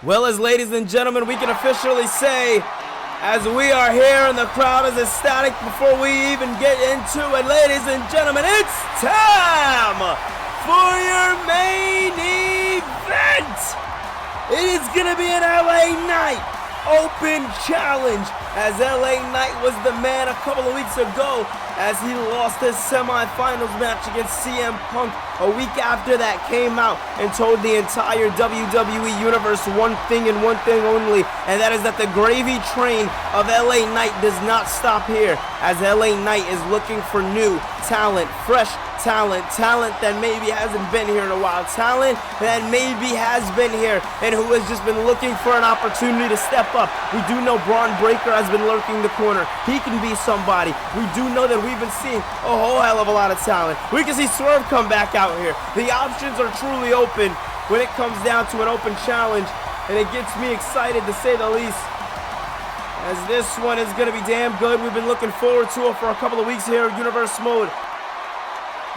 Well, as ladies and gentlemen, we can officially say, as we are here and the crowd is ecstatic before we even get into it, ladies and gentlemen, it's time for your main event. It is going to be an LA Knight Open Challenge, as LA Knight was the man a couple of weeks ago as he lost his semifinals match against CM Punk. A week after that came out and told the entire WWE Universe one thing and one thing only, and that is that the gravy train of LA Knight does not stop here, as LA Knight is looking for new talent, fresh talent that maybe hasn't been here in a while, talent that maybe has been here and who has just been looking for an opportunity to step up. We do know Braun Breaker has been lurking the corner. He can be somebody. We do know that we've been seeing a whole hell of a lot of talent. We can see Swerve come back out here. The options are truly open when it comes down to an open challenge, and it gets me excited to say the least, as this one is going to be damn good. We've been looking forward to it for a couple of weeks here at Universe Mode,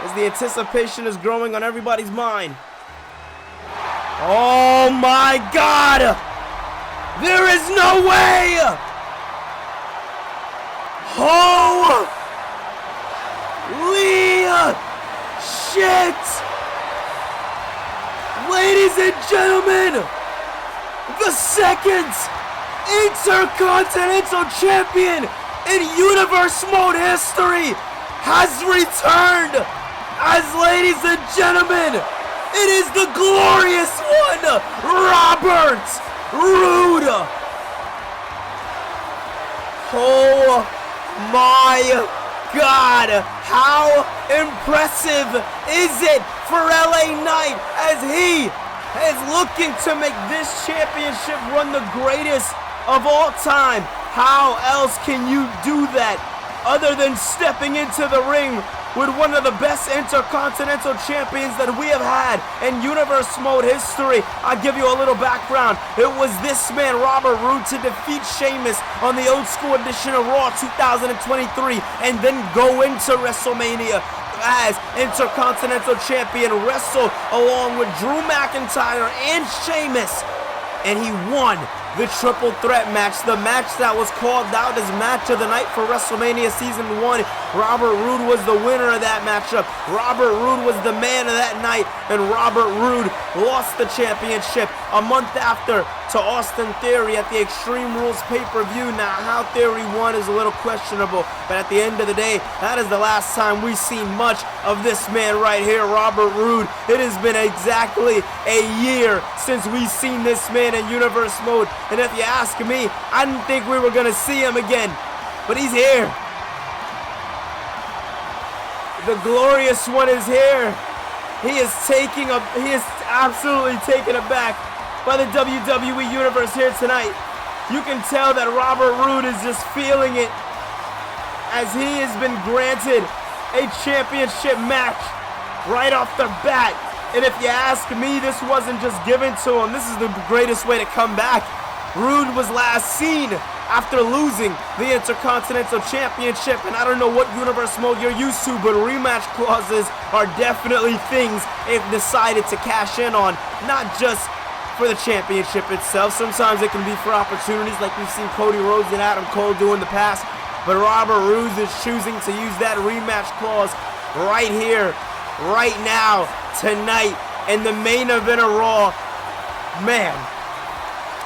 as the anticipation is growing on everybody's mind. Oh my God! There is no way! Holy shit! Ladies and gentlemen, the second Intercontinental Champion in Universe Mode history has returned! As ladies and gentlemen, it is the glorious one, Robert Roode. Oh my God, how impressive is it for LA Knight as he is looking to make this championship run the greatest of all time? How else can you do that other than stepping into the ring with one of the best Intercontinental Champions that we have had in Universe Mode history? I'll give you a little background. It was this man, Robert Roode, to defeat Sheamus on the old school edition of Raw 2023 and then go into WrestleMania as Intercontinental Champion, wrestle along with Drew McIntyre and Sheamus, and he won the triple threat match, the match that was called out as match of the night for WrestleMania Season 1. Robert Roode was the winner of that matchup. Robert Roode was the man of that night, and Robert Roode lost the championship a month after to Austin Theory at the Extreme Rules pay-per-view. Now, how Theory won is a little questionable, but at the end of the day, that is the last time we've seen much of this man right here, Robert Roode. It has been exactly a year since we've seen this man in Universe Mode. And if you ask me, I didn't think we were going to see him again, but he's here. The glorious one is here. He is absolutely taken aback by the WWE Universe here tonight. You can tell that Robert Roode is just feeling it, as he has been granted a championship match right off the bat. And if you ask me, this wasn't just given to him. This is the greatest way to come back. Roode was last seen after losing the Intercontinental Championship, and I don't know what Universe Mode you're used to, but rematch clauses are definitely things they've decided to cash in on, not just for the championship itself. Sometimes it can be for opportunities like we've seen Cody Rhodes and Adam Cole do in the past, but Robert Roode is choosing to use that rematch clause right here, right now, tonight, in the main event of Raw. Man,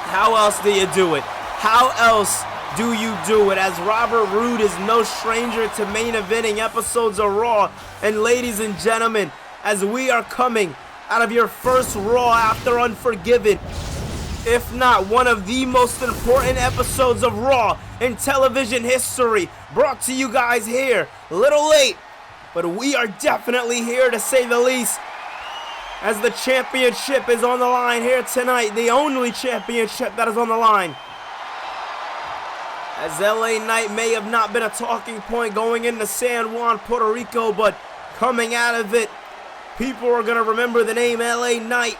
how else do you do it? How else do you do it? As Robert Roode is no stranger to main eventing episodes of Raw. And ladies and gentlemen, as we are coming out of your first Raw after Unforgiven, if not one of the most important episodes of Raw in television history, brought to you guys here, a little late, but we are definitely here to say the least, as the championship is on the line here tonight, the only championship that is on the line. As LA Knight may have not been a talking point going into San Juan, Puerto Rico, but coming out of it, people are going to remember the name LA Knight,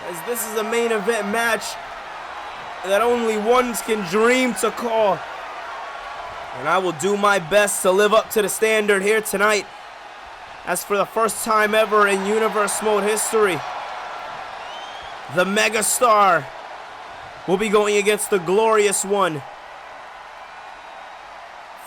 as this is a main event match that only ones can dream to call. And I will do my best to live up to the standard here tonight, as for the first time ever in Universe Mode history, the megastar, will be going against the glorious one.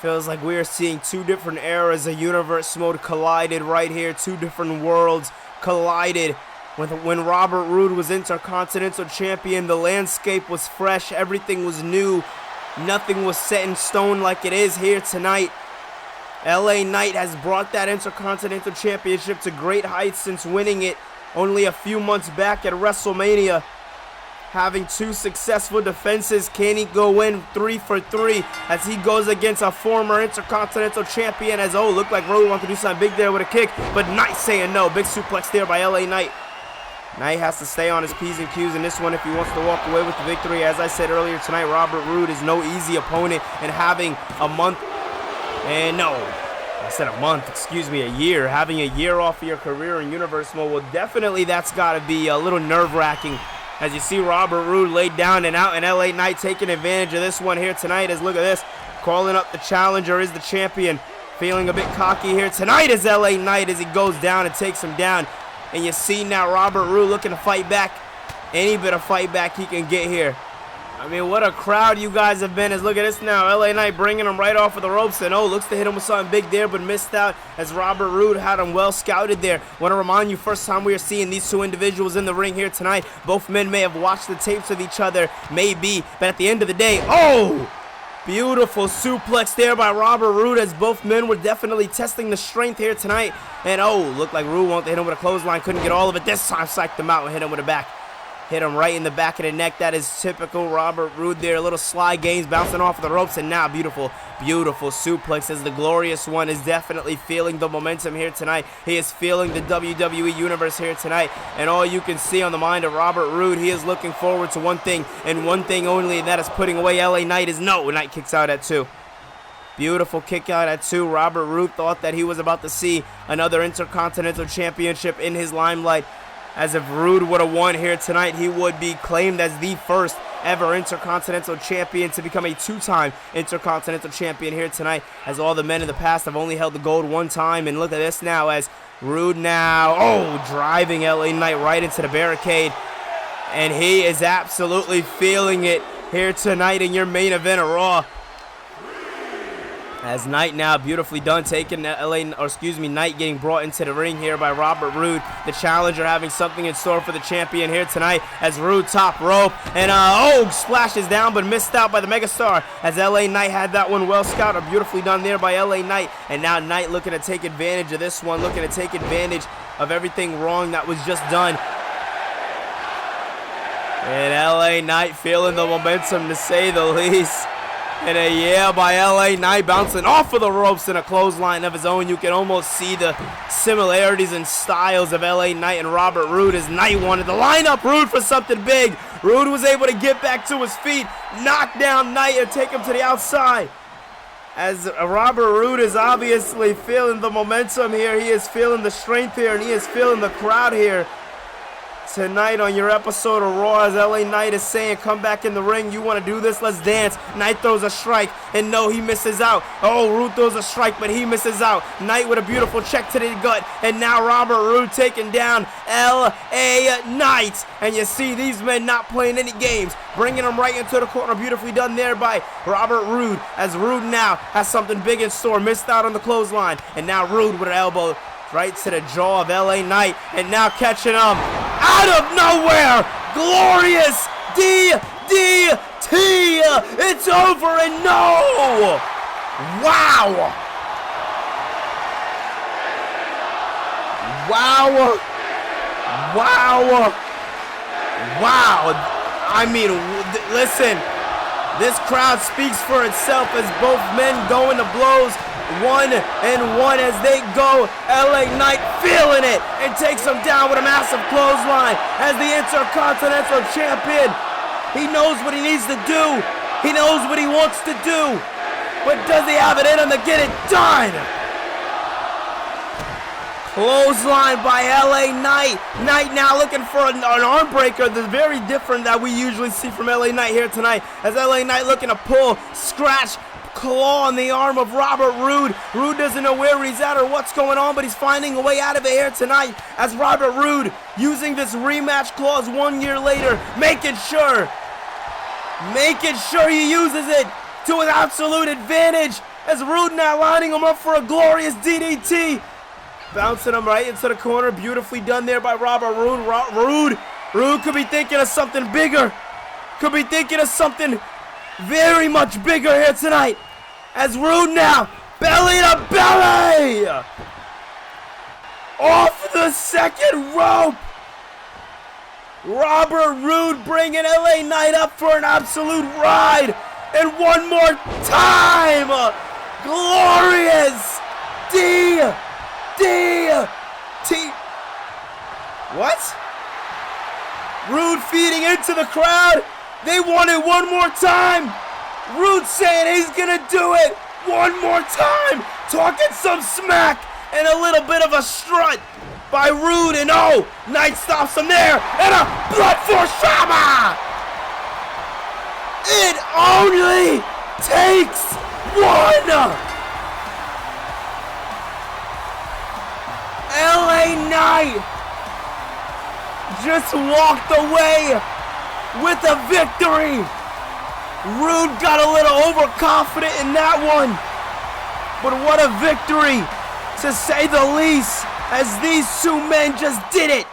Feels like we are seeing two different eras of universe mode collided right here. Two different worlds collided. When Robert Roode was Intercontinental Champion, the landscape was fresh. Everything was new. Nothing was set in stone like it is here tonight. LA Knight has brought that Intercontinental Championship to great heights since winning it only a few months back at WrestleMania. Having two successful defenses, can he go in 3 for 3 as he goes against a former Intercontinental Champion? As looked like Roode wanted to do something big there with a kick, but Knight saying no. Big suplex there by LA Knight. Knight has to stay on his P's and Q's in this one if he wants to walk away with the victory. As I said earlier tonight, Robert Roode is no easy opponent, and having a month, and no, I said a month, excuse me, a year. Having a year off of your career in Universe Mode, well, definitely that's got to be a little nerve-wracking. As you see Robert Roode laid down and out, and LA Knight taking advantage of this one here tonight. As look at this, calling up the challenger is the champion. Feeling a bit cocky here tonight is LA Knight as he goes down and takes him down. And you see now Robert Roode looking to fight back. Any bit of fight back he can get here. I mean, what a crowd you guys have been. As look at this now, LA Knight bringing him right off of the ropes, and looks to hit him with something big there, but missed out as Robert Roode had him well scouted there. Want to remind you, first time we are seeing these two individuals in the ring here tonight. Both men may have watched the tapes with each other, maybe, but at the end of the day, beautiful suplex there by Robert Roode as both men were definitely testing the strength here tonight. And looked like Roode wanted to hit him with a clothesline, couldn't get all of it. This time psyched him out and hit him with a back. Hit him right in the back of the neck. That is typical Robert Roode there. A little slide games bouncing off of the ropes. And now beautiful, beautiful suplex as the glorious one is definitely feeling the momentum here tonight. He is feeling the WWE Universe here tonight. And all you can see on the mind of Robert Roode, he is looking forward to one thing and one thing only, and that is putting away LA Knight. Knight kicks out at 2. Beautiful kick out at 2. Robert Roode thought that he was about to see another Intercontinental Championship in his limelight. As if Roode would have won here tonight, he would be claimed as the first ever Intercontinental Champion to become a 2-time Intercontinental Champion here tonight, as all the men in the past have only held the gold 1 time. And look at this now as Roode now, driving LA Knight right into the barricade. And he is absolutely feeling it here tonight in your main event of Raw. As Knight now beautifully done taking Knight getting brought into the ring here by Robert Roode. The challenger having something in store for the champion here tonight as Roode top rope and splashes down but missed out by the megastar as LA Knight had that one well scouted. Beautifully done there by LA Knight. And now Knight looking to take advantage of this one, looking to take advantage of everything wrong that was just done. And LA Knight feeling the momentum to say the least. And by LA Knight bouncing off of the ropes in a clothesline of his own. You can almost see the similarities and styles of LA Knight and Robert Roode as Knight wanted to line up Roode for something big. Roode was able to get back to his feet, knock down Knight and take him to the outside. As Robert Roode is obviously feeling the momentum here. He is feeling the strength here and he is feeling the crowd here. Tonight on your episode of Raw, as LA Knight is saying, come back in the ring, you want to do this, let's dance. Knight throws a strike, and no, he misses out. Roode throws a strike, but he misses out. Knight with a beautiful check to the gut, and now Robert Roode taking down LA Knight. And you see these men not playing any games, bringing them right into the corner. Beautifully done there by Robert Roode, as Roode now has something big in store, missed out on the clothesline, and now Roode with an elbow right to the jaw of LA Knight, and now catching him out of nowhere. Glorious DDT. It's over and no. Wow. I mean, listen, this crowd speaks for itself as both men go into blows. 1-1 as they go. LA Knight feeling it and takes him down with a massive clothesline as the Intercontinental Champion. He knows what he needs to do. He knows what he wants to do. But does he have it in him to get it done? Clothesline by LA Knight. Knight now looking for an arm breaker. That's very different that we usually see from LA Knight here tonight. As LA Knight looking to pull, scratch, claw on the arm of Robert Roode. Roode doesn't know where he's at or what's going on, but he's finding a way out of it here tonight as Robert Roode using this rematch clause 1 year later, making sure he uses it to his absolute advantage as Roode now lining him up for a glorious DDT. Bouncing him right into the corner. Beautifully done there by Robert Roode. Roode could be thinking of something bigger. Could be thinking of something very much bigger here tonight. As Roode now, belly to belly! Off the second rope! Robert Roode bringing LA Knight up for an absolute ride. And one more time! Glorious! DDT. What? Roode feeding into the crowd. They want it one more time. Roode saying he's gonna do it one more time. Talking some smack and a little bit of a strut by Roode. And oh, Knight stops him there. And a blood force trauma. It only takes one. LA Knight just walked away with a victory. Roode got a little overconfident in that one. But what a victory, to say the least, as these two men just did it.